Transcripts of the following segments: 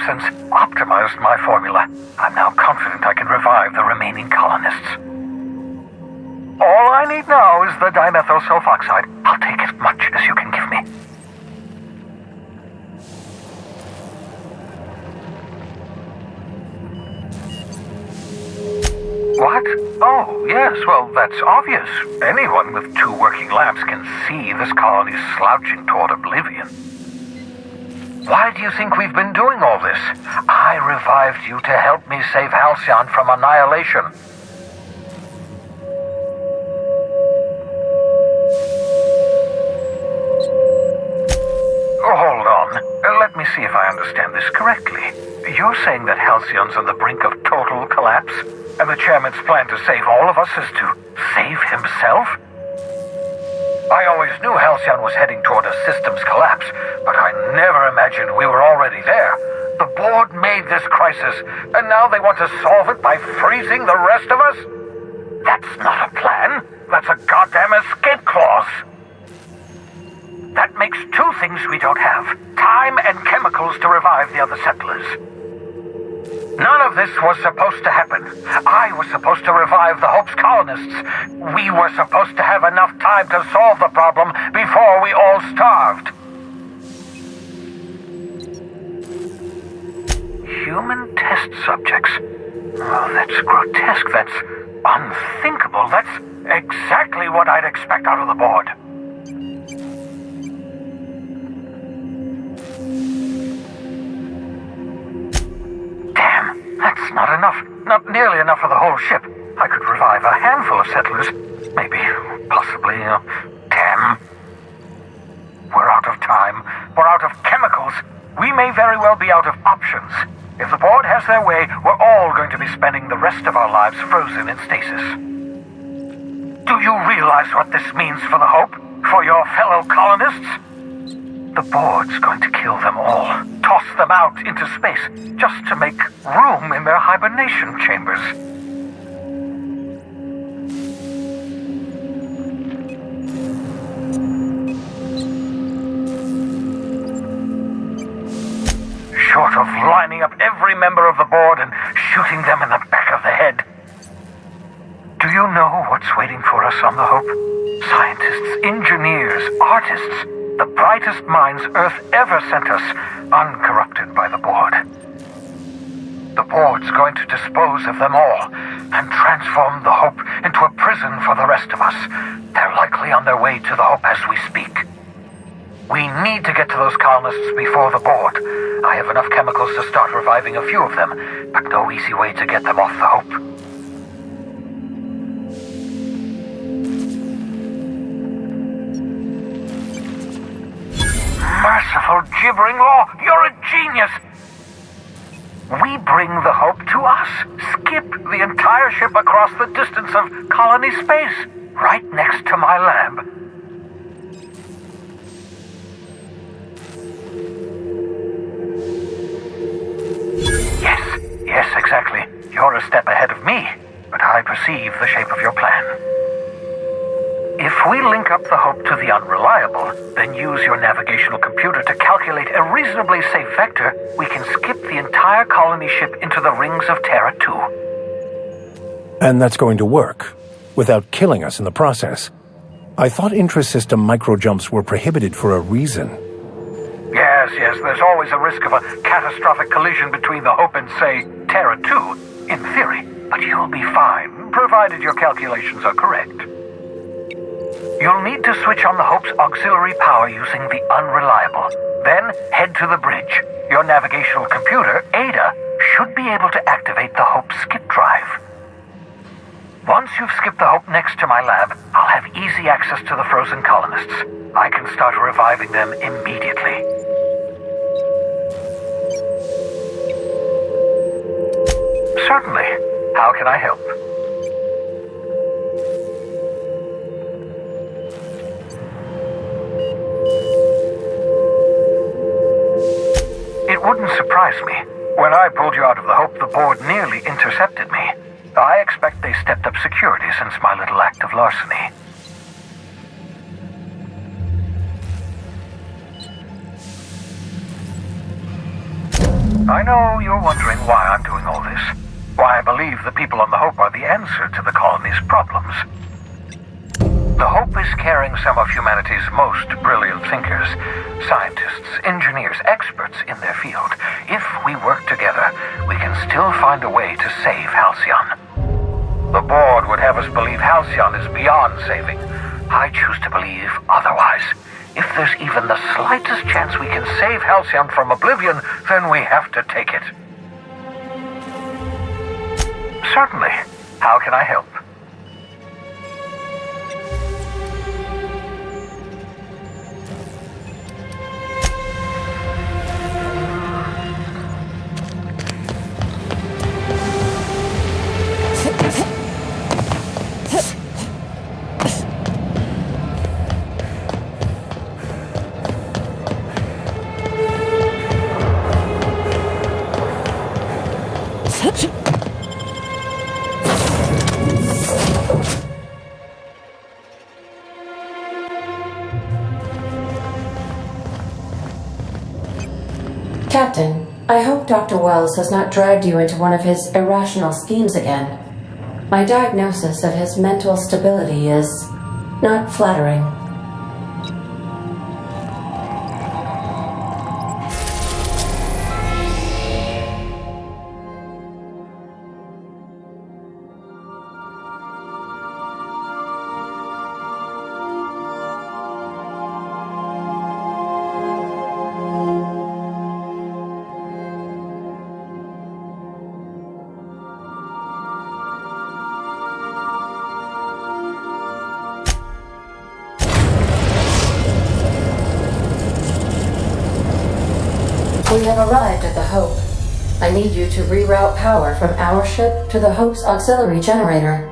absence, optimized my formula. I'm now confident I can revive the remaining colonists. All I need now is the dimethyl sulfoxide. I'll take as much as you can give me. What? Oh, yes, well, that's obvious. Anyone with 2 working labs can see this colony's slouching toward oblivion. Why do you think we've been doing all this? I revived you to help me save Halcyon from annihilation. Hold on. Let me see if I understand this correctly. You're saying that Halcyon's on the brink of total collapse, and the chairman's plan to save all of us is to save himself? I always knew Halcyon was heading toward a systems collapse, but I never imagined we were already there. The board made this crisis, and now they want to solve it by freezing the rest of us? That's not a plan. That's a goddamn escape clause. That makes 2 things we don't have: time and chemicals to revive the other settlers. None of this was supposed to happen. I was supposed to revive the Hope's colonists. We were supposed to have enough time to solve the problem before we all starved. Human test subjects. Oh, that's grotesque. That's unthinkable. That's exactly what I'd expect out of the board. That's not enough. Not nearly enough for the whole ship. I could revive a handful of settlers. Maybe, possibly, 10. We're out of time. We're out of chemicals. We may very well be out of options. If the board has their way, we're all going to be spending the rest of our lives frozen in stasis. Do you realize what this means for the Hope? For your fellow colonists? The board's going to kill them all, toss them out into space, just to make room in their hibernation chambers. Short of lining up every member of the board and shooting them in the back of the head. Do you know what's waiting for us on the Hope? Scientists, engineers, artists. The brightest minds Earth ever sent us, uncorrupted by the board. The board's going to dispose of them all and transform the Hope into a prison for the rest of us. They're likely on their way to the Hope as we speak. We need to get to those colonists before the board. I have enough chemicals to start reviving a few of them, but no easy way to get them off the Hope. Merciful gibbering law, you're a genius! We bring the Hope to us. Skip the entire ship across the distance of colony space, right next to my lab. Yes, exactly. You're a step ahead of me, but I perceive the shape of your plan. If we link up the Hope to the Unreliable, then use your navigational computer to calculate a reasonably safe vector, we can skip the entire colony ship into the rings of Terra 2. And that's going to work, without killing us in the process. I thought intra-system microjumps were prohibited for a reason. Yes, there's always a risk of a catastrophic collision between the Hope and, say, Terra 2, in theory. But you'll be fine, provided your calculations are correct. You'll need to switch on the Hope's auxiliary power using the Unreliable. Then head to the bridge. Your navigational computer, Ada, should be able to activate the Hope's skip drive. Once you've skipped the Hope next to my lab, I'll have easy access to the frozen colonists. I can start reviving them immediately. Certainly. How can I help? It wouldn't surprise me. When I pulled you out of the Hope, the board nearly intercepted me. I expect they stepped up security since my little act of larceny. I know you're wondering why I'm doing all this. Why I believe the people on the Hope are the answer to the colony's problems. The Hope is carrying some of humanity's most brilliant thinkers, scientists, engineers, experts in their field. If we work together, we can still find a way to save Halcyon. The board would have us believe Halcyon is beyond saving. I choose to believe otherwise. If there's even the slightest chance we can save Halcyon from oblivion, then we have to take it. Certainly. How can I help? Captain, I hope Dr. Wells has not dragged you into one of his irrational schemes again. My diagnosis of his mental stability is not flattering. We have arrived at the Hope. I need you to reroute power from our ship to the Hope's auxiliary generator.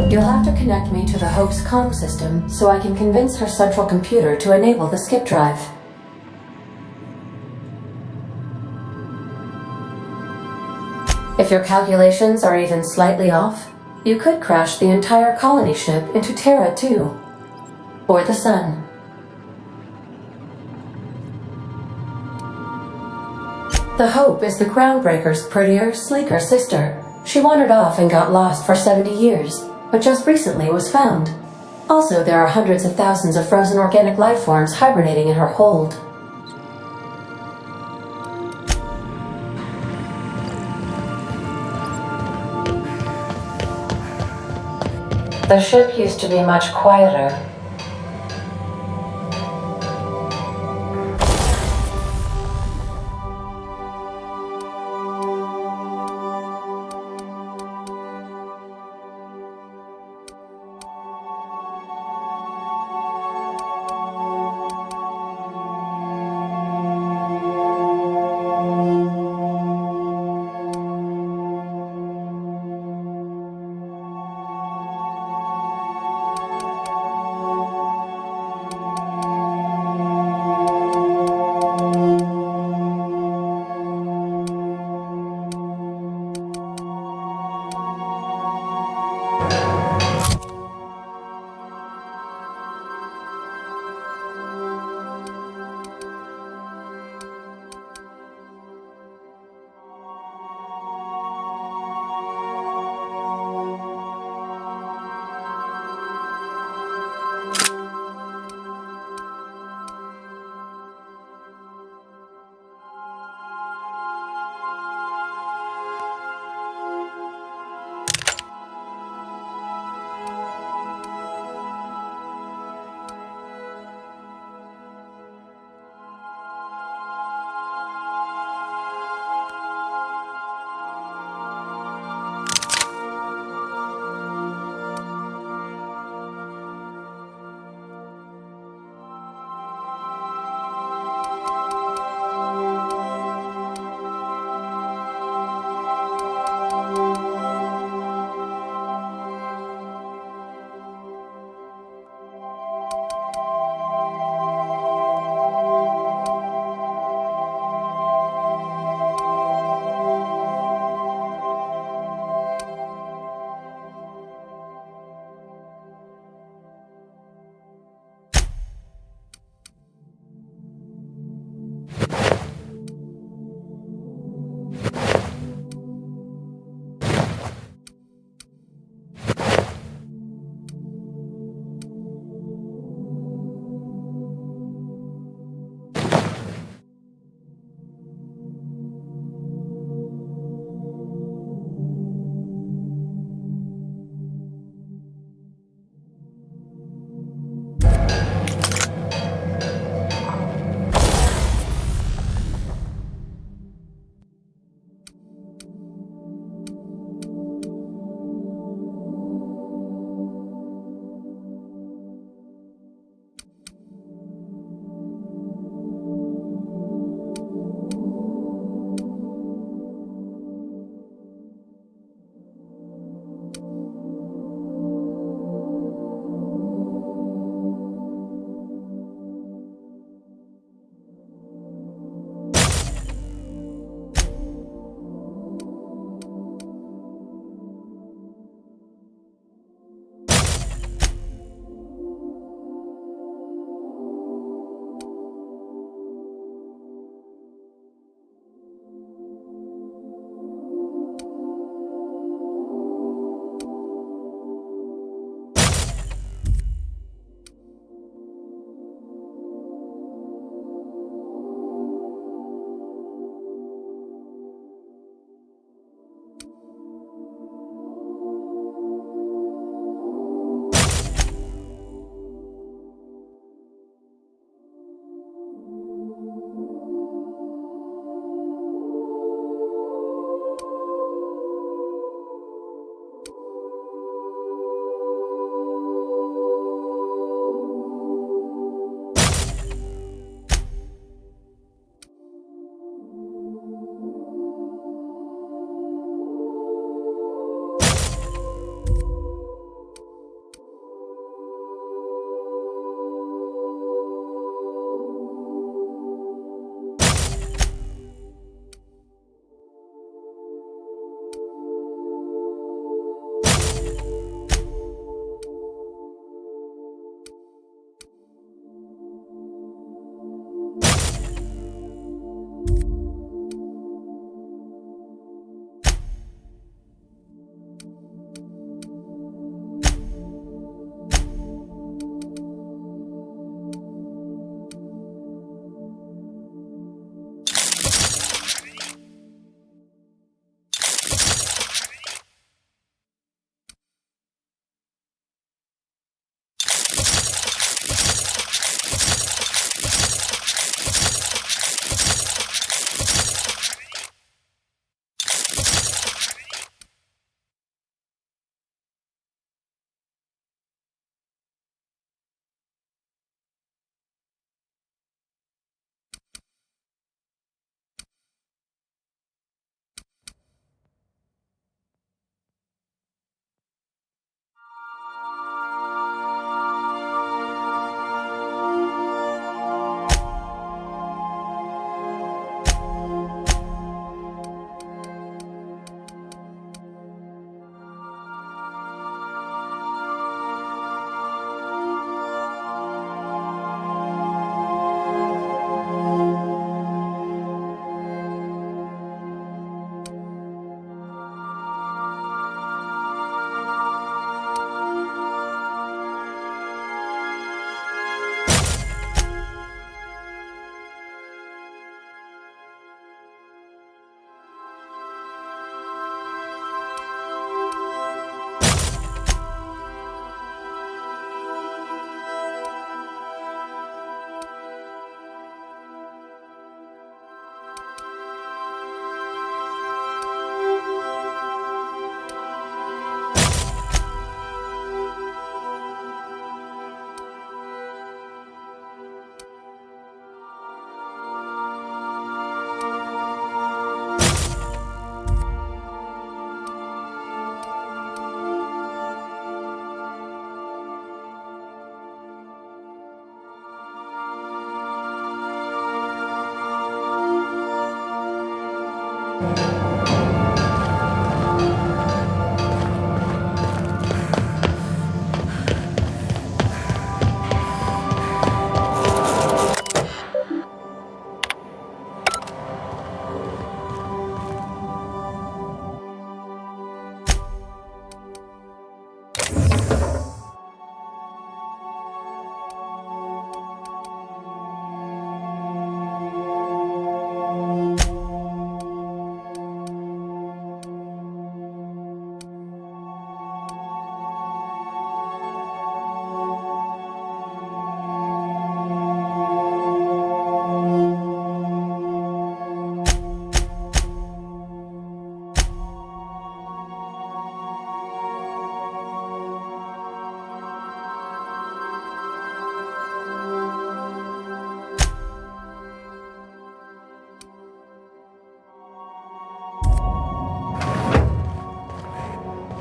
You'll have to connect me to the Hope's comm system so I can convince her central computer to enable the skip drive. If your calculations are even slightly off, you could crash the entire colony ship into Terra 2, or the Sun. The Hope is the Groundbreaker's prettier, sleeker sister. She wandered off and got lost for 70 years, but just recently was found. Also, there are hundreds of thousands of frozen organic life forms hibernating in her hold. The ship used to be much quieter.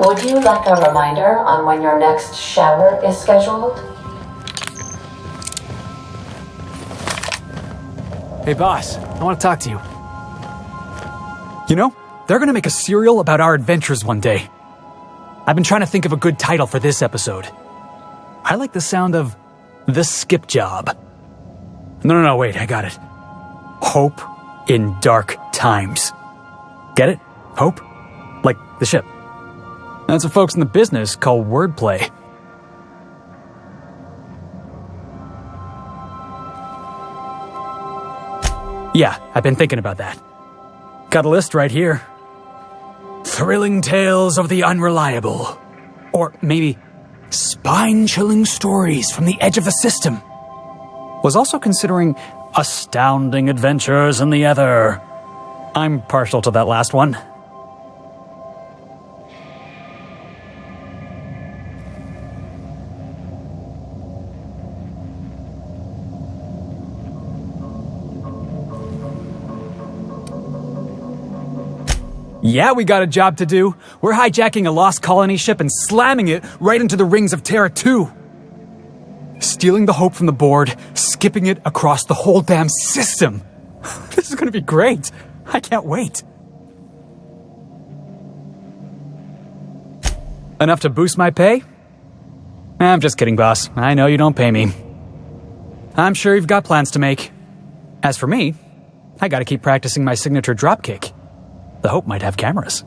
Would you like a reminder on when your next shower is scheduled? Hey boss, I want to talk to you. You know, they're gonna make a serial about our adventures one day. I've been trying to think of a good title for this episode. I like the sound of The Skip Job. No, wait, I got it. Hope in Dark Times. Get it? Hope? Like the ship. That's what folks in the business call wordplay. Yeah, I've been thinking about that. Got a list right here. Thrilling tales of the unreliable. Or maybe spine-chilling stories from the edge of the system. Was also considering astounding adventures in the ether. I'm partial to that last one. Yeah, we got a job to do. We're hijacking a lost colony ship and slamming it right into the rings of Terra 2. Stealing the Hope from the board, skipping it across the whole damn system. This is gonna be great. I can't wait. Enough to boost my pay? I'm just kidding, boss. I know you don't pay me. I'm sure you've got plans to make. As for me, I gotta keep practicing my signature dropkick. The Hope might have cameras.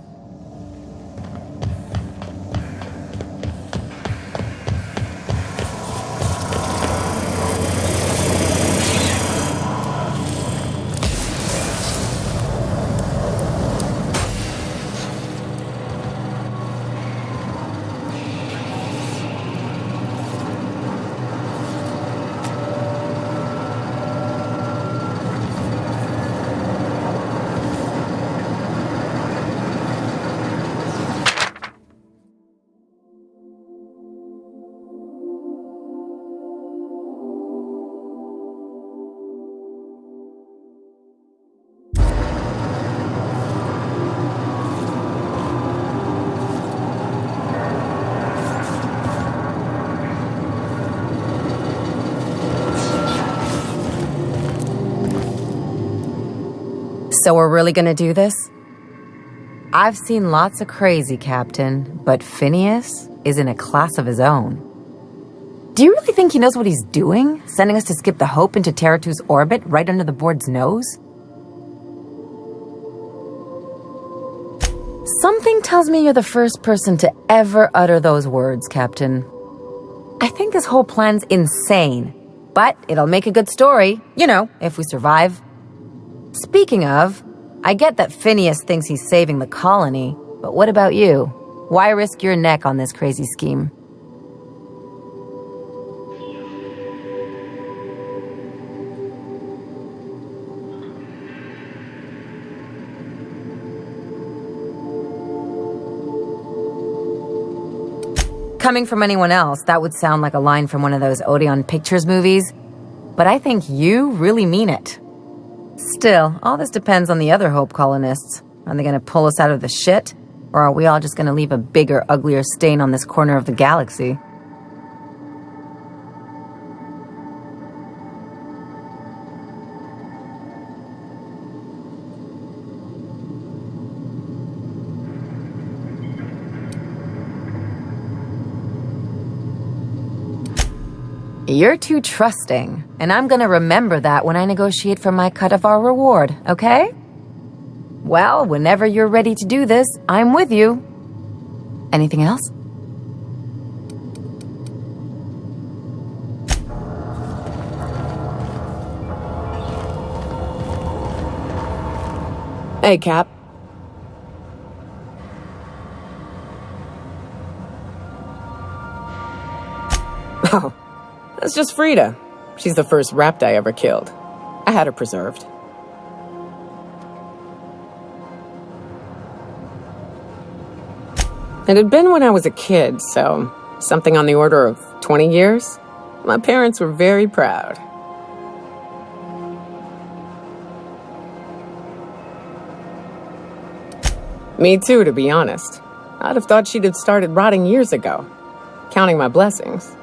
So we're really gonna do this? I've seen lots of crazy, Captain, but Phineas is in a class of his own. Do you really think he knows what he's doing? Sending us to skip the Hope into Terra 2's orbit right under the board's nose? Something tells me you're the first person to ever utter those words, Captain. I think this whole plan's insane, but it'll make a good story, you know, if we survive. Speaking of, I get that Phineas thinks he's saving the colony, but what about you? Why risk your neck on this crazy scheme? Coming from anyone else, that would sound like a line from one of those Odeon Pictures movies, but I think you really mean it. Still, all this depends on the other Hope colonists. Are they gonna pull us out of the shit? Or are we all just gonna leave a bigger, uglier stain on this corner of the galaxy? You're too trusting, and I'm gonna remember that when I negotiate for my cut of our reward, okay? Well, whenever you're ready to do this, I'm with you. Anything else? Hey, Cap. Oh, that's just Frida. She's the first rapt I ever killed. I had her preserved. It had been when I was a kid, so something on the order of 20 years. My parents were very proud. Me too, to be honest. I'd have thought she'd have started rotting years ago. Counting my blessings.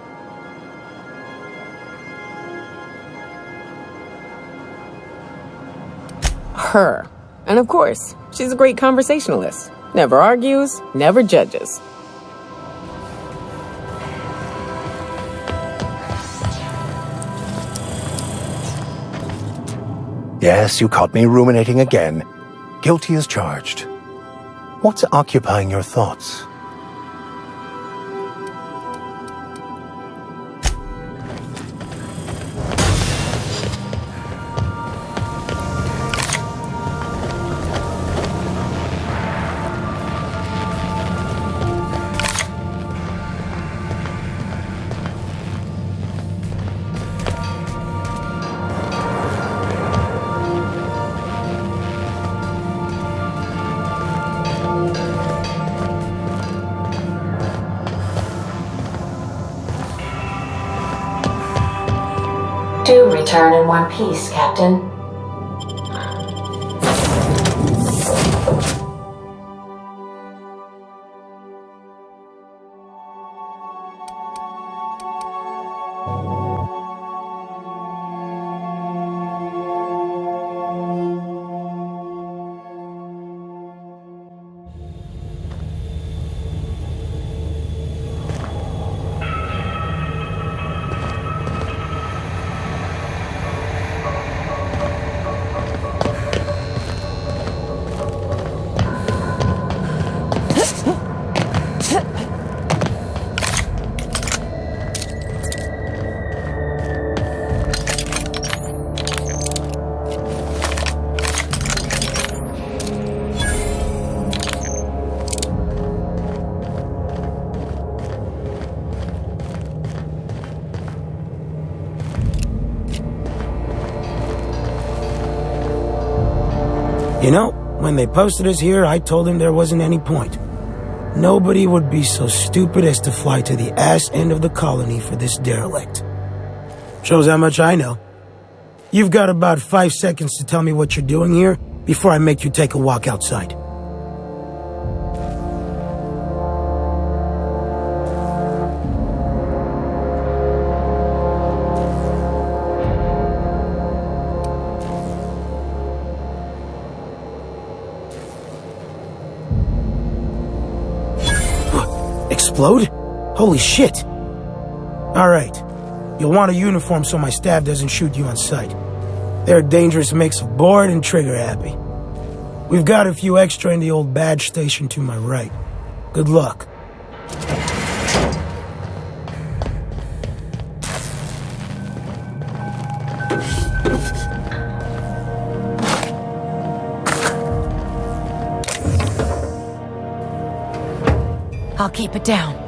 Her. And of course, she's a great conversationalist. Never argues, never judges. Yes, you caught me ruminating again. Guilty as charged. What's occupying your thoughts? Do return in one piece, Captain. You know, when they posted us here, I told them there wasn't any point. Nobody would be so stupid as to fly to the ass end of the colony for this derelict. Shows how much I know. You've got about 5 seconds to tell me what you're doing here before I make you take a walk outside. Explode? Holy shit. Alright. You'll want a uniform so my staff doesn't shoot you on sight. They're a dangerous mix of bored and trigger happy. We've got a few extra in the old badge station to my right. Good luck. I'll keep it down.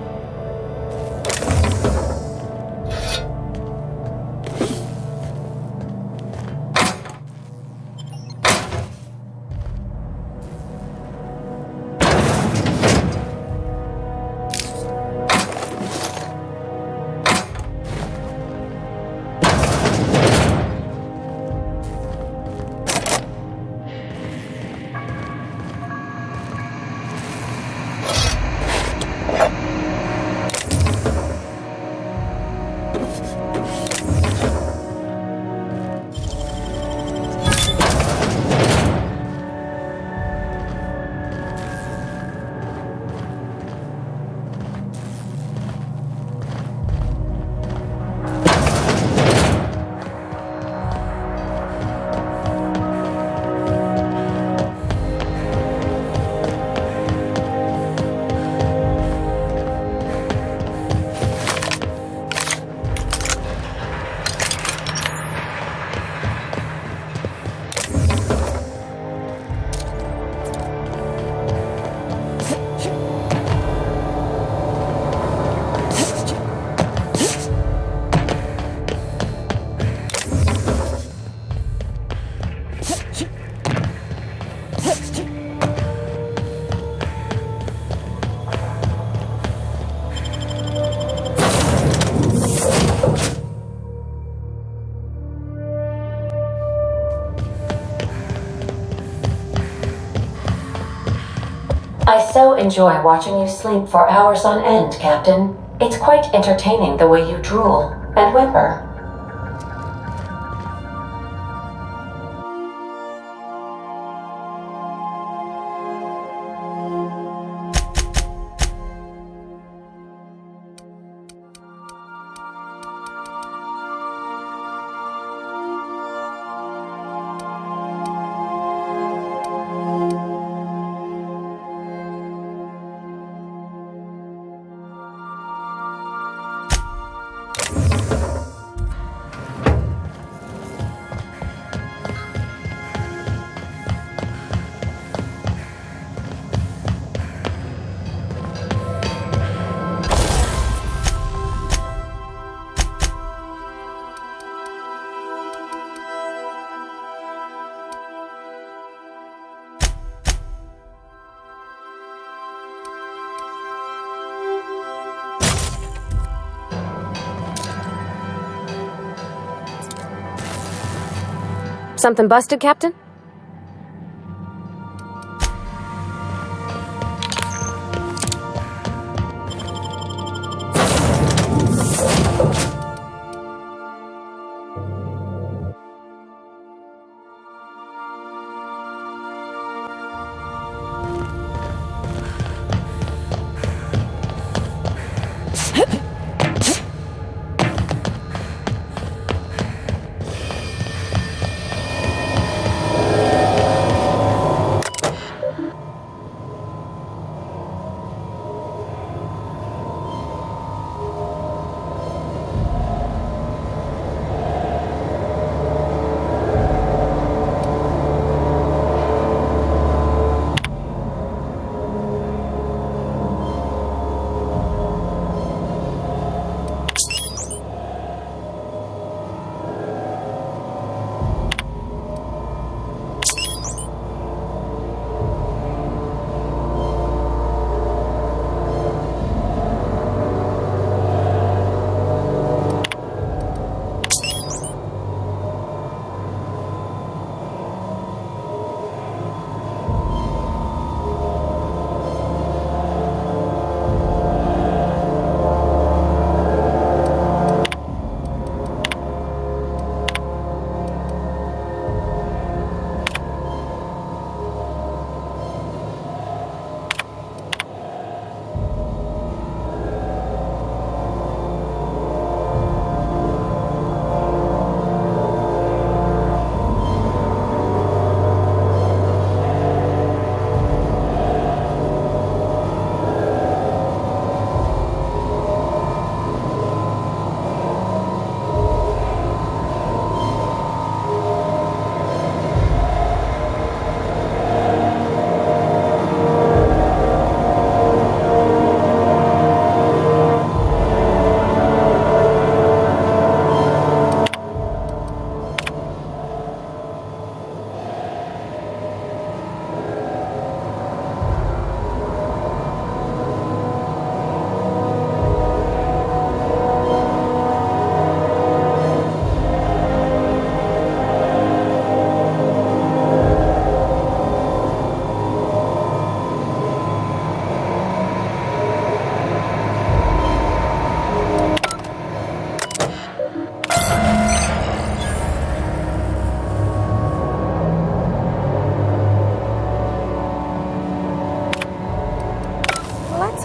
so enjoy watching you sleep for hours on end, Captain. It's quite entertaining the way you drool and whimper. Something busted, Captain?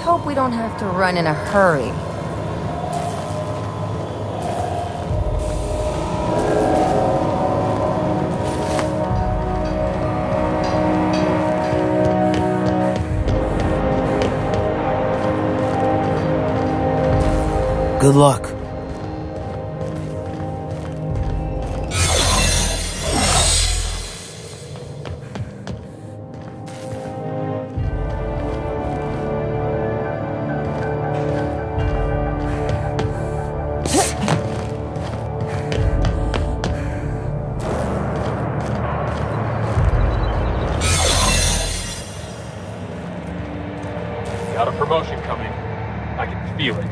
Hope we don't have to run in a hurry. Good luck. Got a promotion coming. I can feel it.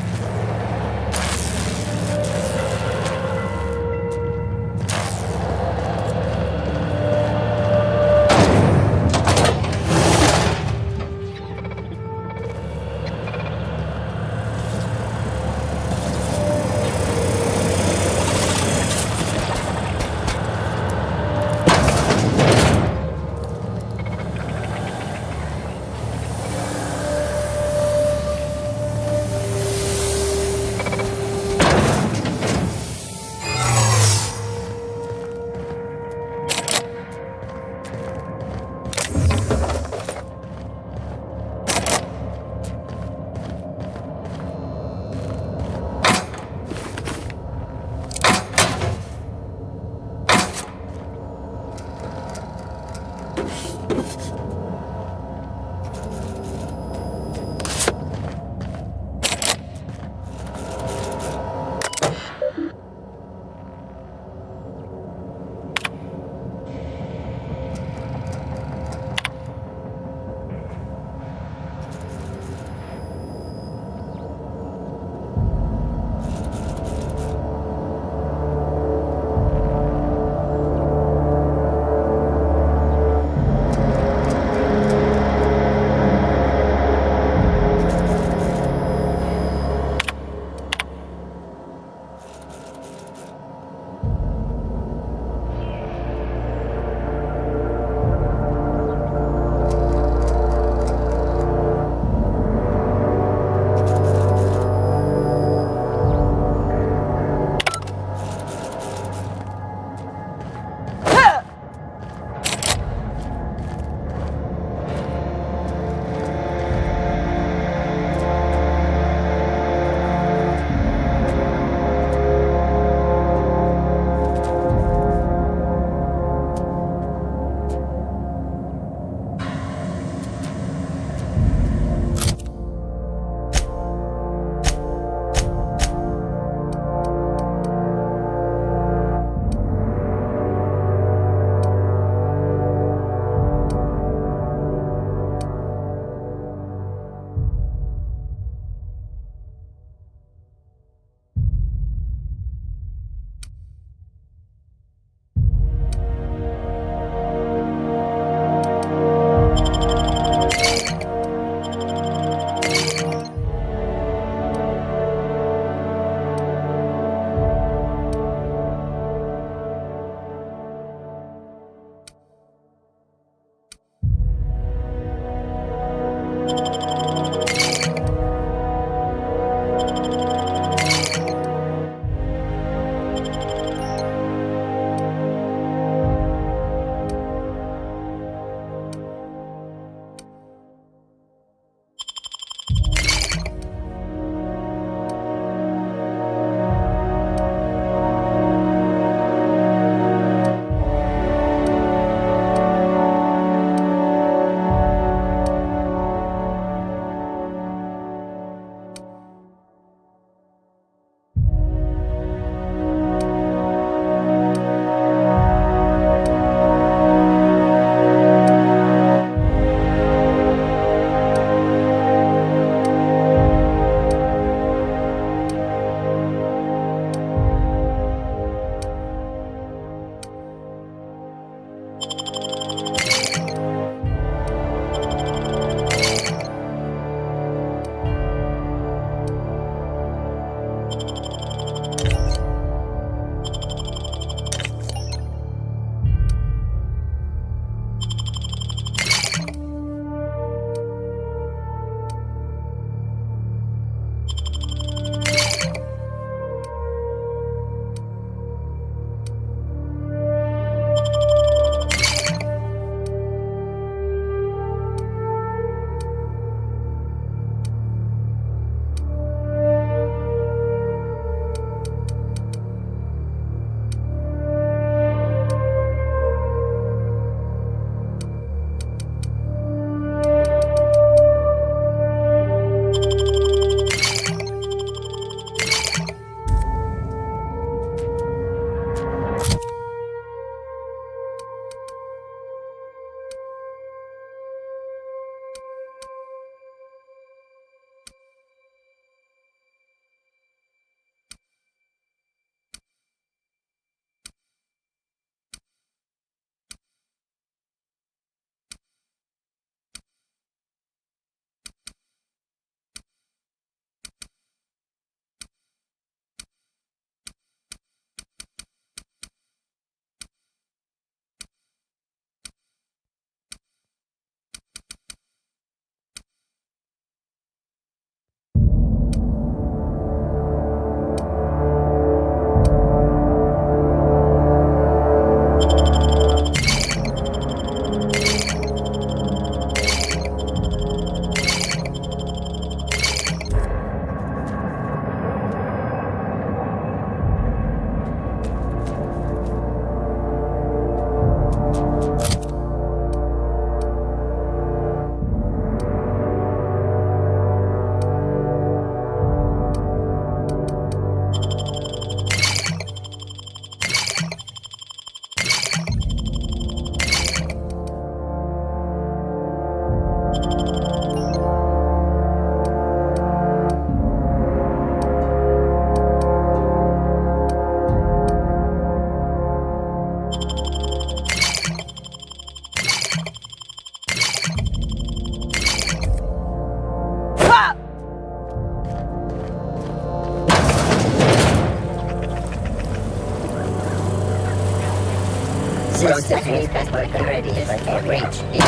Processing transport authority is can't reach the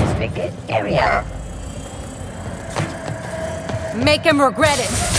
restricted area. Make him regret it!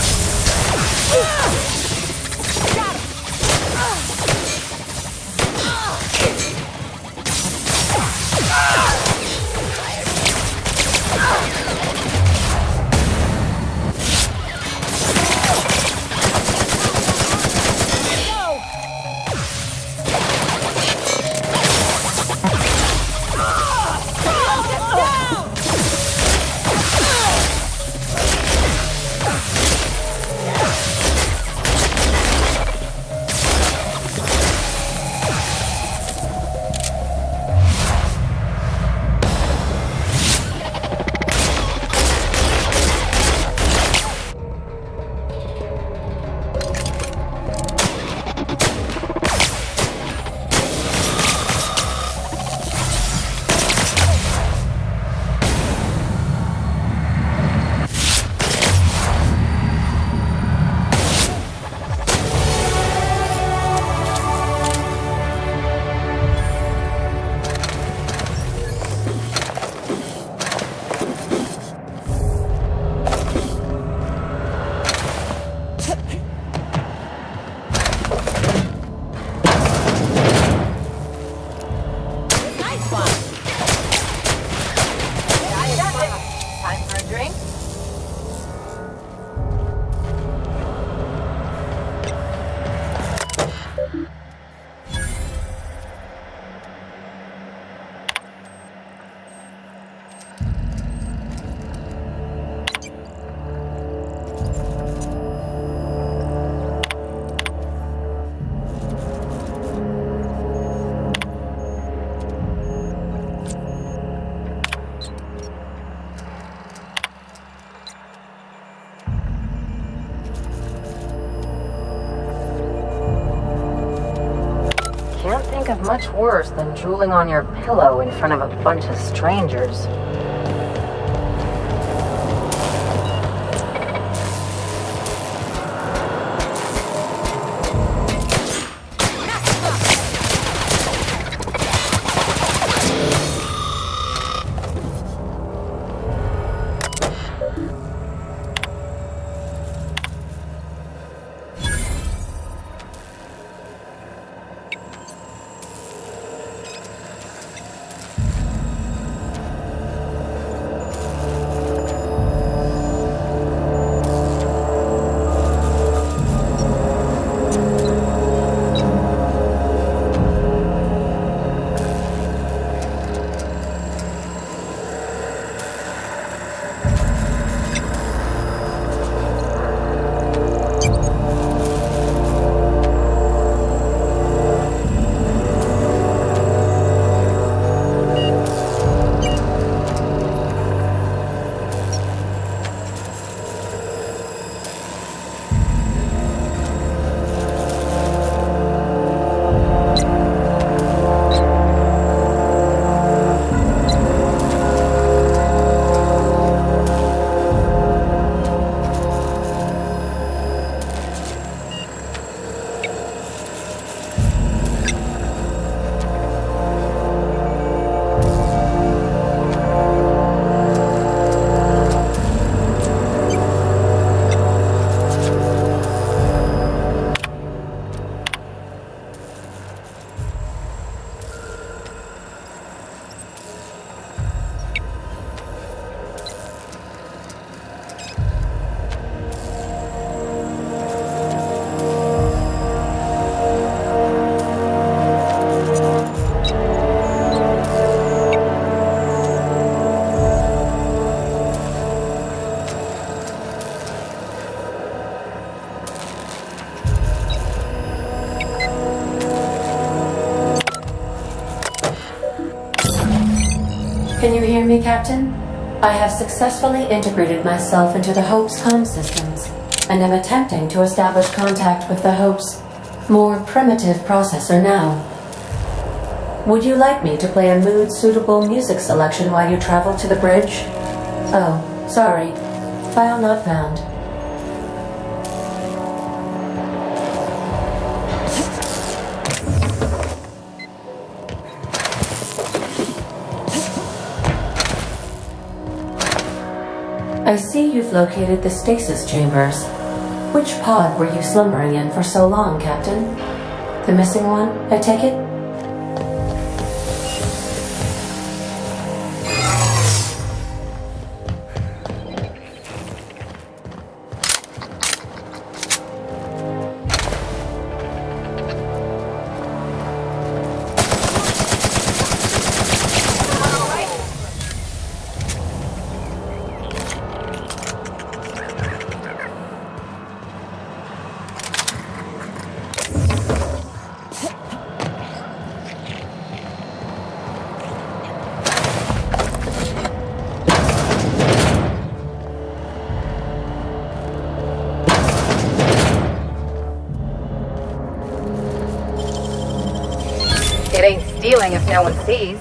Can't think of much worse than drooling on your pillow in front of a bunch of strangers. Can you hear me, Captain? I have successfully integrated myself into the Hope's comm systems, and am attempting to establish contact with the Hope's more primitive processor now. Would you like me to play a mood-suitable music selection while you travel to the bridge? Oh, sorry. File not found. I see you've located the stasis chambers. Which pod were you slumbering in for so long, Captain? The missing one, I take it? It ain't stealing if no one sees.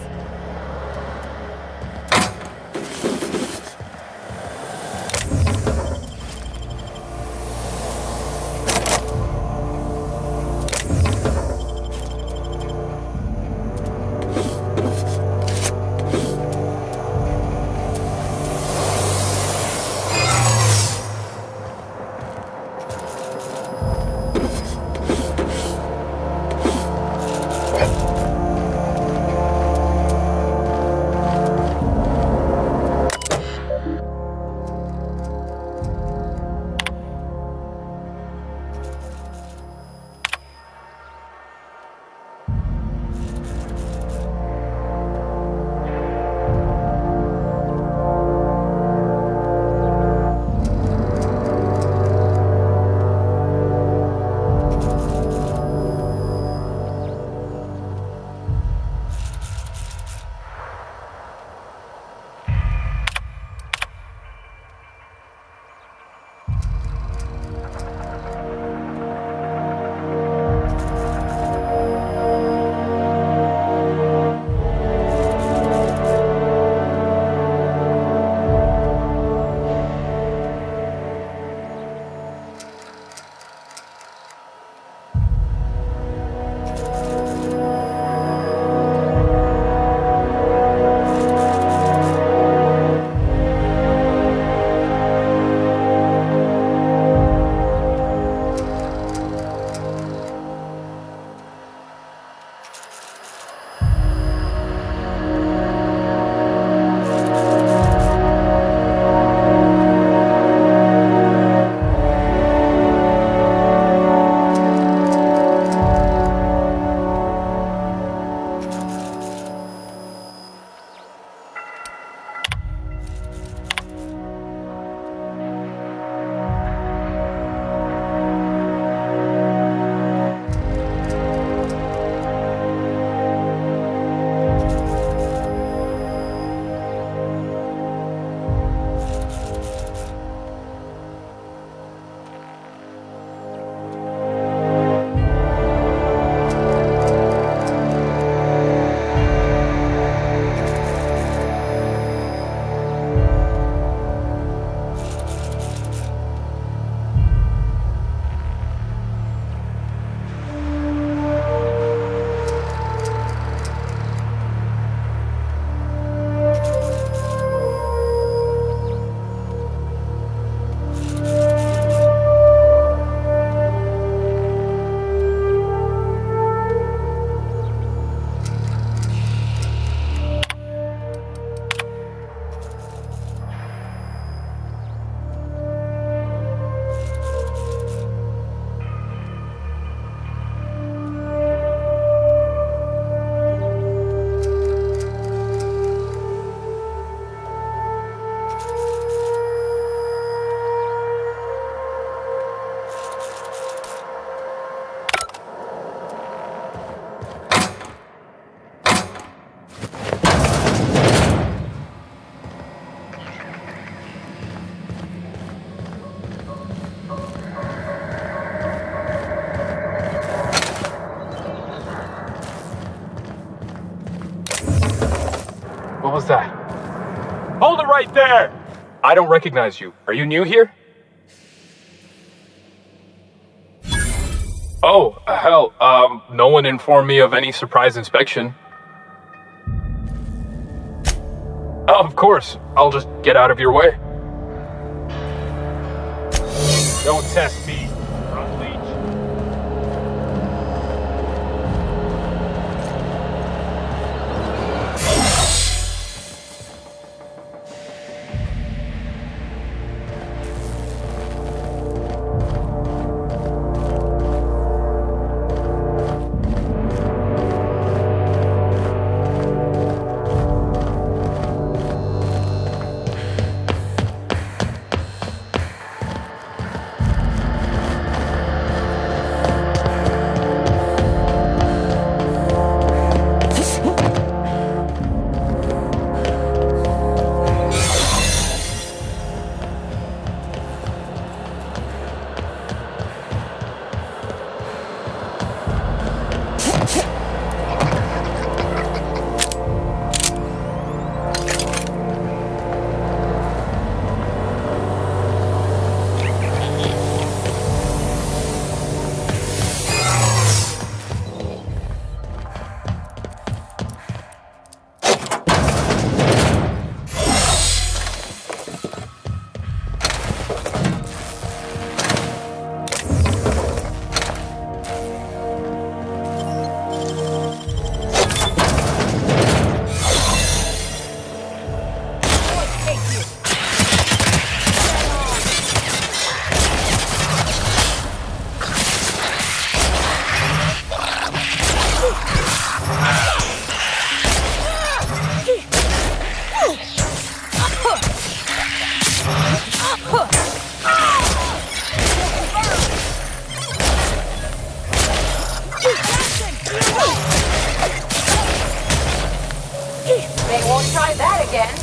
What was that? Hold it right there! I don't recognize you. Are you new here? Oh, hell, no one informed me of any surprise inspection. Oh, of course. I'll just get out of your way. Don't test me. Front leech. They won't try that again.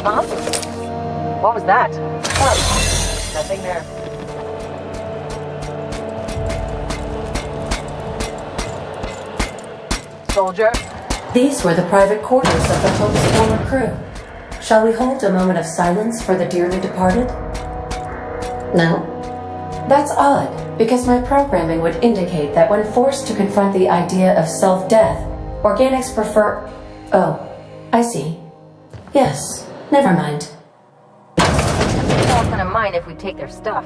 Huh? What was that? Oh, nothing there. Soldier? These were the private quarters of the Hope's former crew. Shall we hold a moment of silence for the dearly departed? No? That's odd, because my programming would indicate that when forced to confront the idea of self-death, organics prefer... Oh, I see. Yes, never mind. I'm not gonna mind if we take their stuff.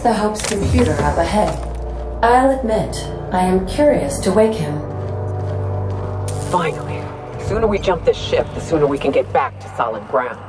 sense the Hope's computer up ahead. I'll admit, I am curious to wake him. Finally. The sooner we jump this ship, the sooner we can get back to solid ground.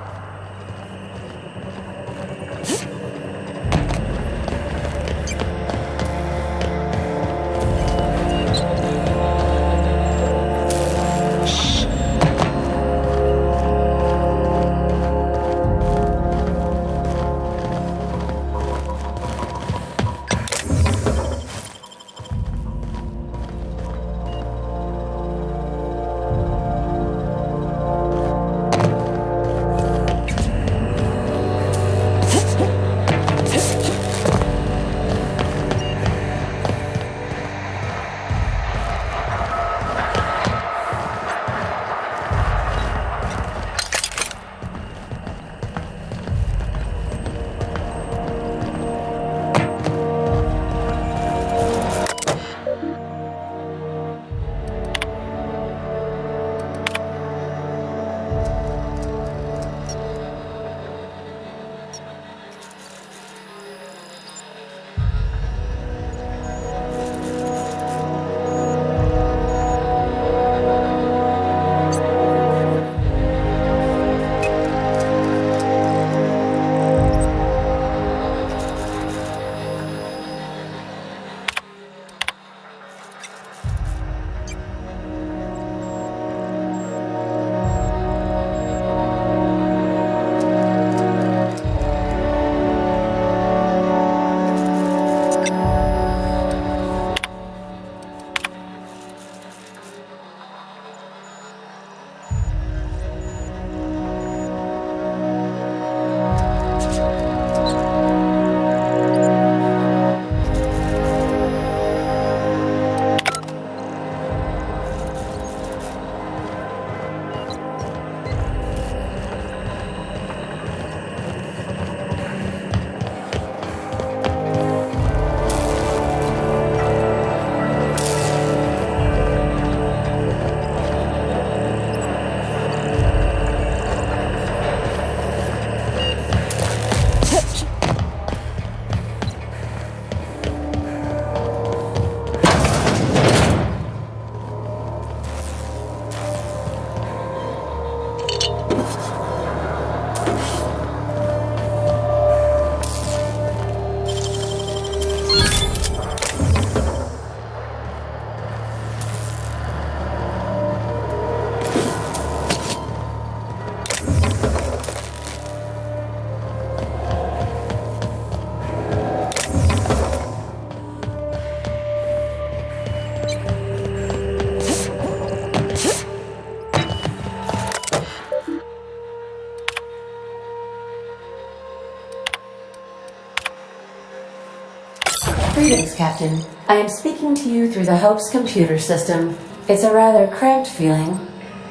Greetings, Captain. I am speaking to you through the Hope's computer system. It's a rather cramped feeling,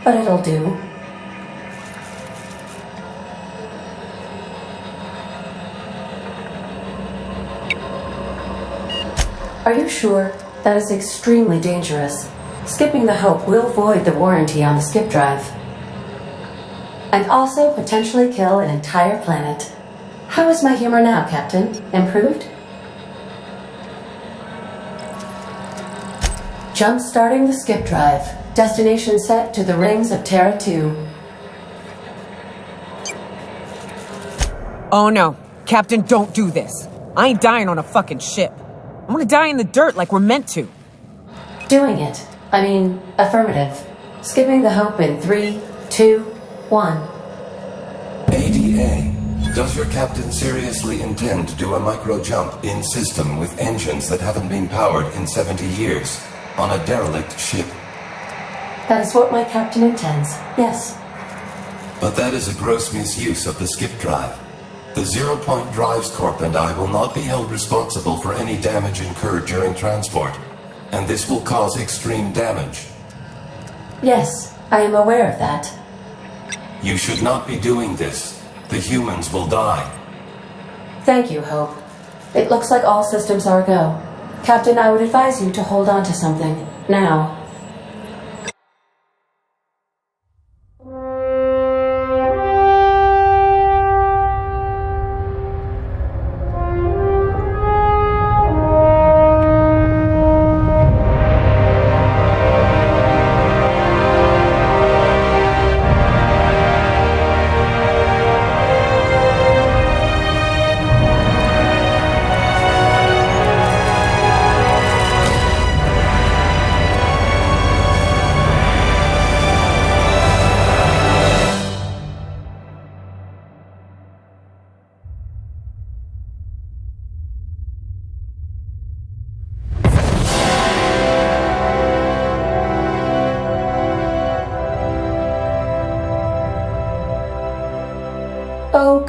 but it'll do. Are you sure? That is extremely dangerous. Skipping the Hope will void the warranty on the skip drive. And also potentially kill an entire planet. How is my humor now, Captain? Improved? Jump-starting the skip drive. Destination set to the rings of Terra 2. Oh no. Captain, don't do this. I ain't dying on a fucking ship. I'm gonna die in the dirt like we're meant to. Doing it. I mean, affirmative. Skipping the Hope in 3, 2, 1. ADA, does your captain seriously intend to do a micro-jump in system with engines that haven't been powered in 70 years on a derelict ship? That is what my captain intends, yes. But that is a gross misuse of the skip drive. The Zero Point Drives Corp and I will not be held responsible for any damage incurred during transport, and this will cause extreme damage. Yes, I am aware of that. You should not be doing this. The humans will die. Thank you, Hope. It looks like all systems are go. Captain, I would advise you to hold on to something. Now.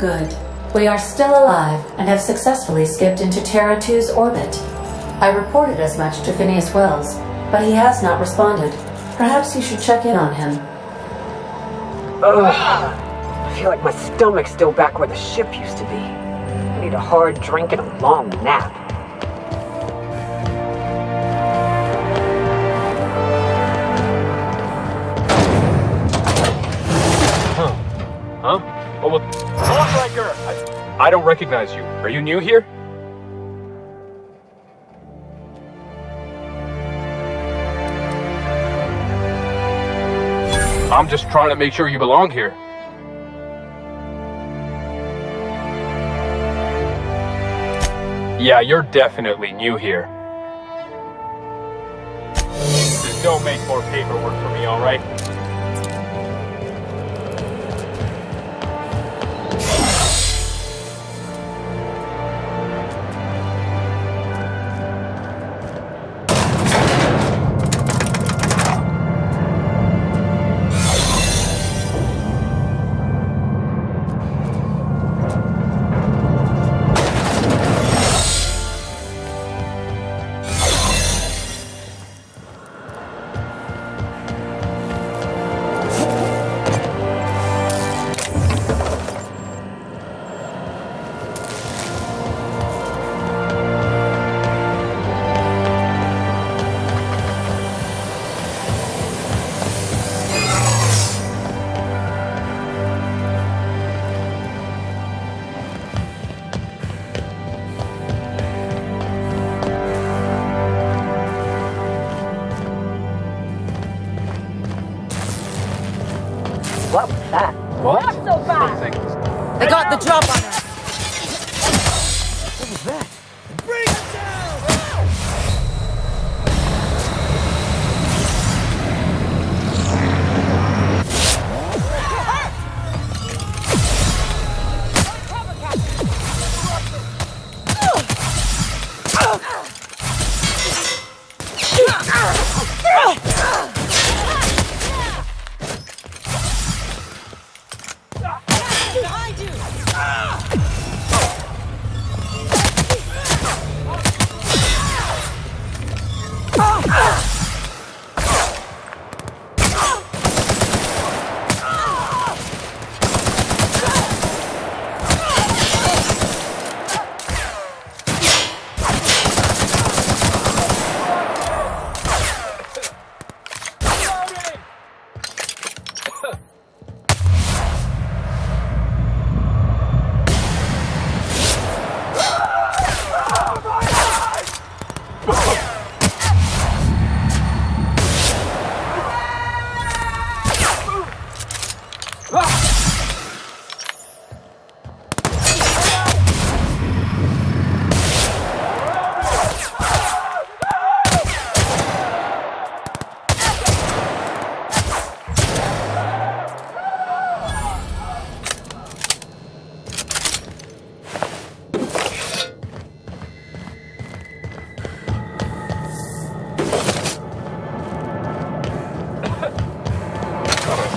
good. We are still alive and have successfully skipped into Terra 2's orbit. I reported as much to Phineas Wells, but he has not responded. Perhaps you should check in on him. Ugh. I feel like my stomach's still back where the ship used to be. I need a hard drink and a long nap. Huh? Oh, well, Striker! I don't recognize you. Are you new here? I'm just trying to make sure you belong here. Yeah, you're definitely new here. Just don't make more paperwork for me, alright? What was that? What? Not so fast! I got the drop on her! What was that? Bring it down!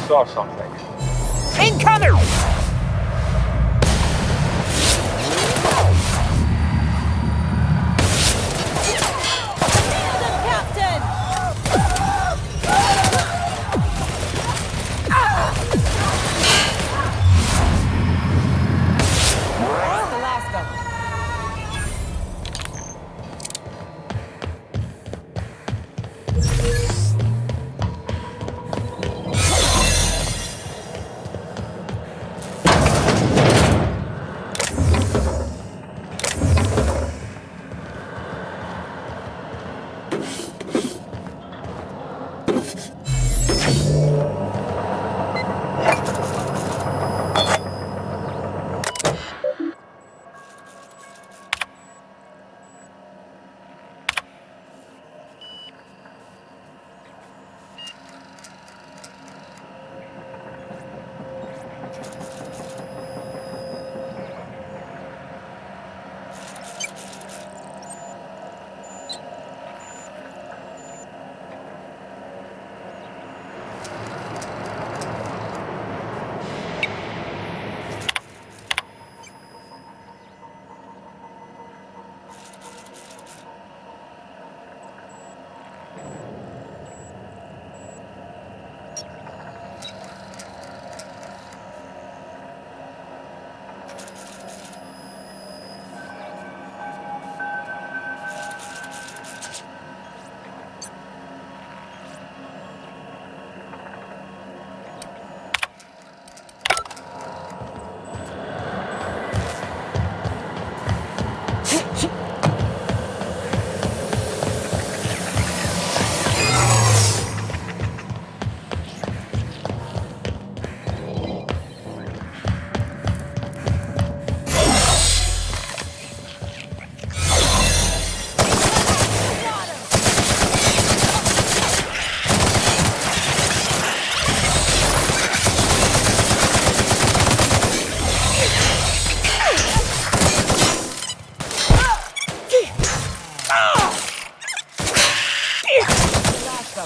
Saw something. Incoming!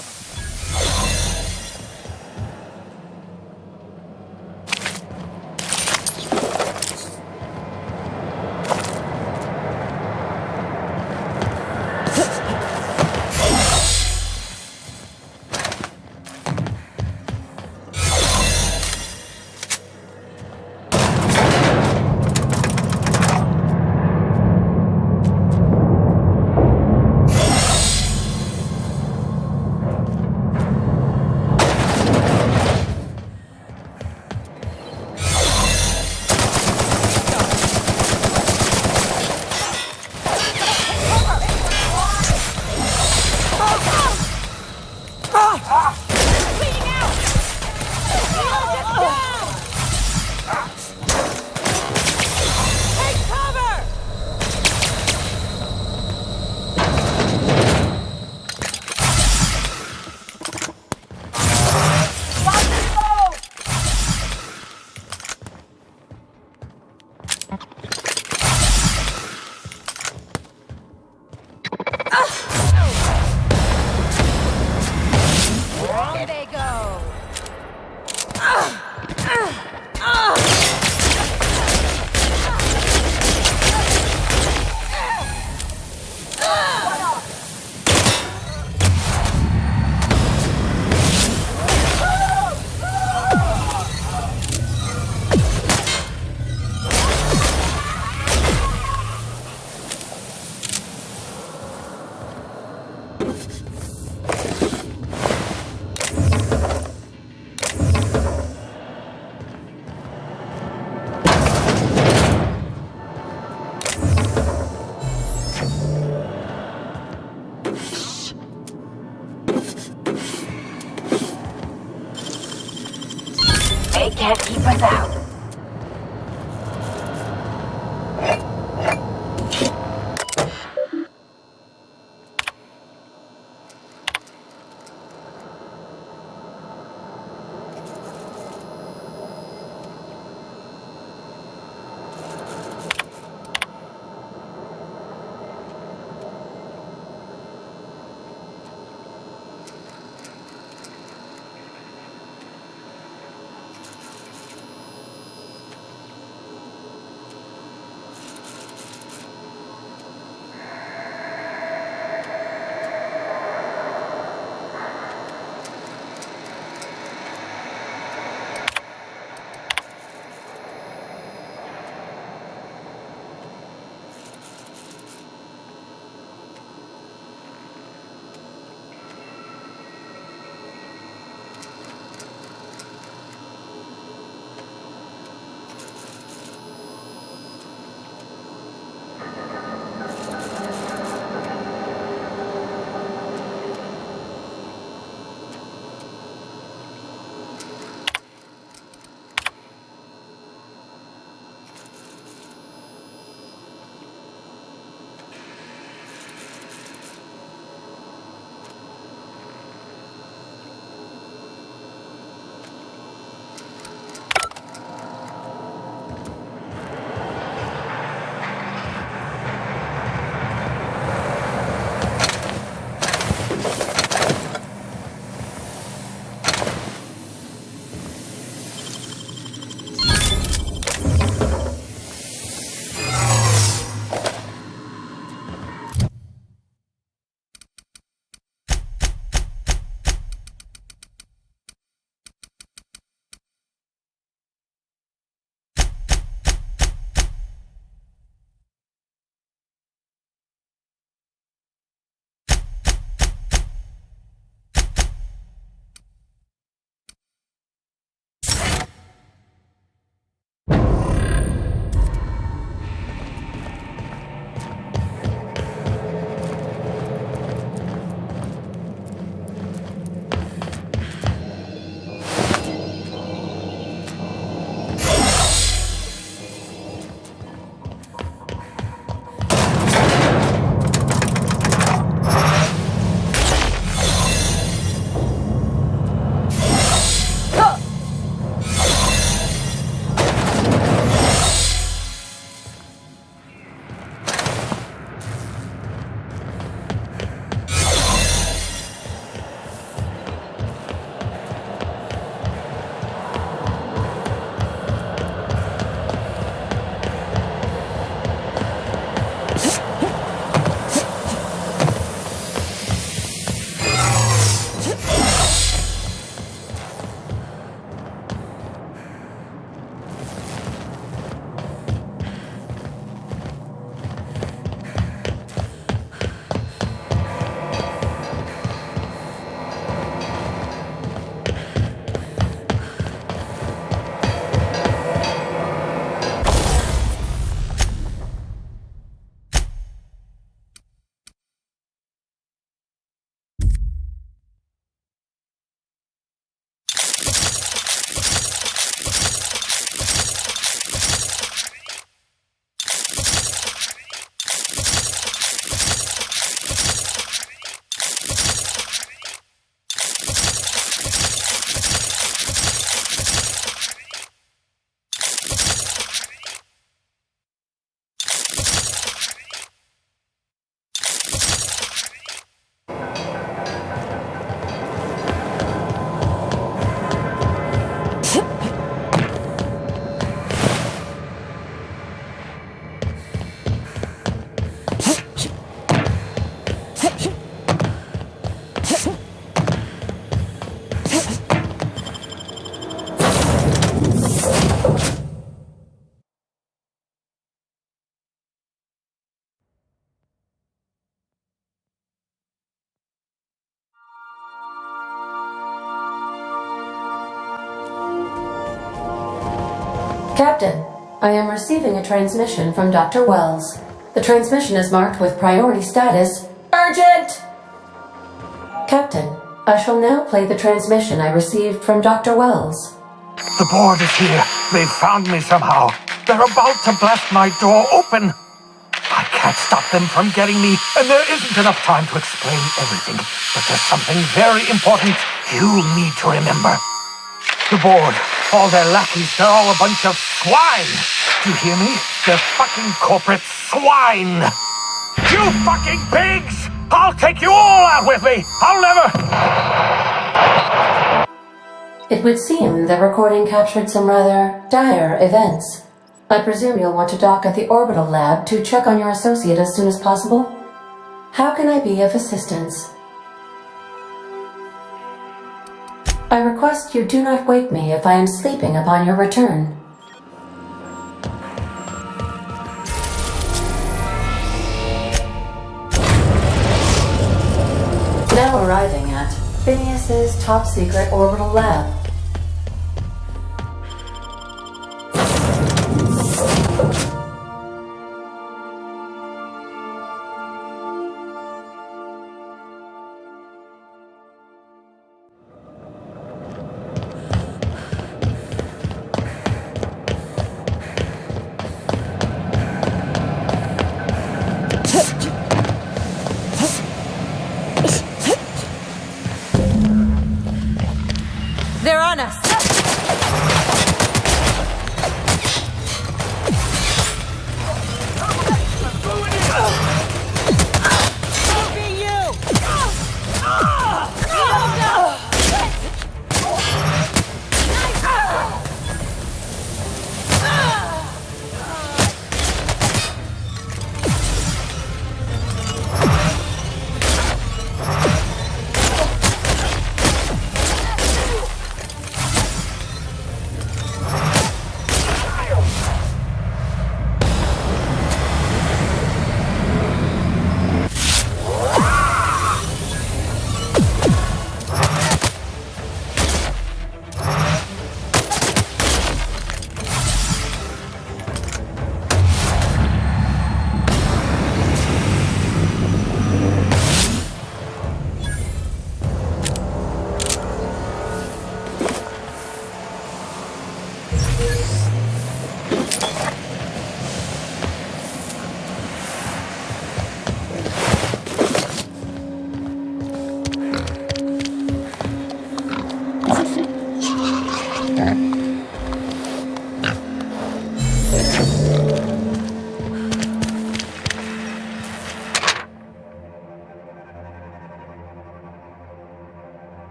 up. There they go. They can't keep us out. Captain, I am receiving a transmission from Dr. Wells. The transmission is marked with priority status Urgent! Captain, I shall now play the transmission I received from Dr. Wells. The board is here. They've found me somehow. They're about to blast my door open. I can't stop them from getting me, and there isn't enough time to explain everything. But there's something very important you need to remember. The board, all their lackeys, they're all a bunch of swine. Do you hear me? They're fucking corporate swine. You fucking pigs! I'll take you all out with me! I'll never... It would seem the recording captured some rather dire events. I presume you'll want to dock at the orbital lab to check on your associate as soon as possible. How can I be of assistance? I request you do not wake me if I am sleeping upon your return. Now arriving at Phineas's top-secret orbital lab. There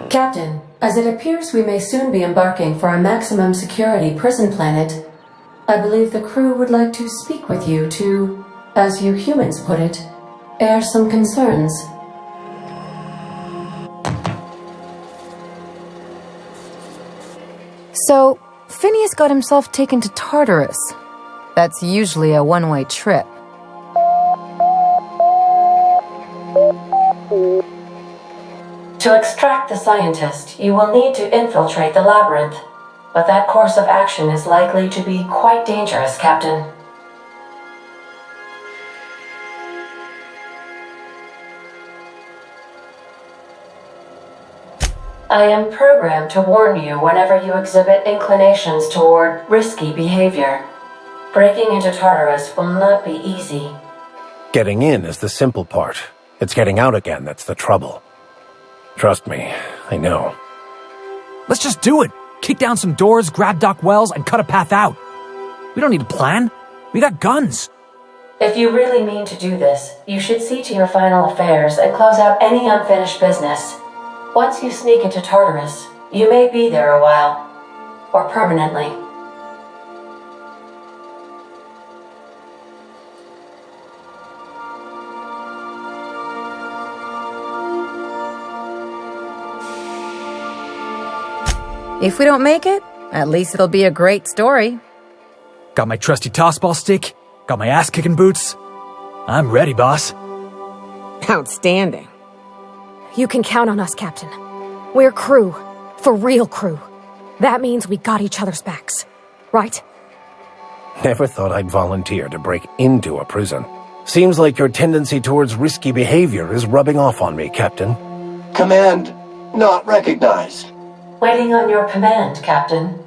Captain, as it appears we may soon be embarking for a maximum security prison planet, I believe the crew would like to speak with you to, as you humans put it, air some concerns. So, Phineas got himself taken to Tartarus. That's usually a one-way trip. To extract the scientist, you will need to infiltrate the labyrinth. But that course of action is likely to be quite dangerous, Captain. I am programmed to warn you whenever you exhibit inclinations toward risky behavior. Breaking into Tartarus will not be easy. Getting in is the simple part. It's getting out again that's the trouble. Trust me, I know. Let's just do it! Kick down some doors, grab Doc Wells, and cut a path out. We don't need a plan. We got guns. If you really mean to do this, you should see to your final affairs and close out any unfinished business. Once you sneak into Tartarus, you may be there a while. Or permanently. If we don't make it, at least it'll be a great story. Got my trusty tossball stick, got my ass-kicking boots. I'm ready, boss. Outstanding. You can count on us, Captain. We're crew. For real crew. That means we got each other's backs. Right? Never thought I'd volunteer to break into a prison. Seems like your tendency towards risky behavior is rubbing off on me, Captain. Command not recognized. Waiting on your command, Captain.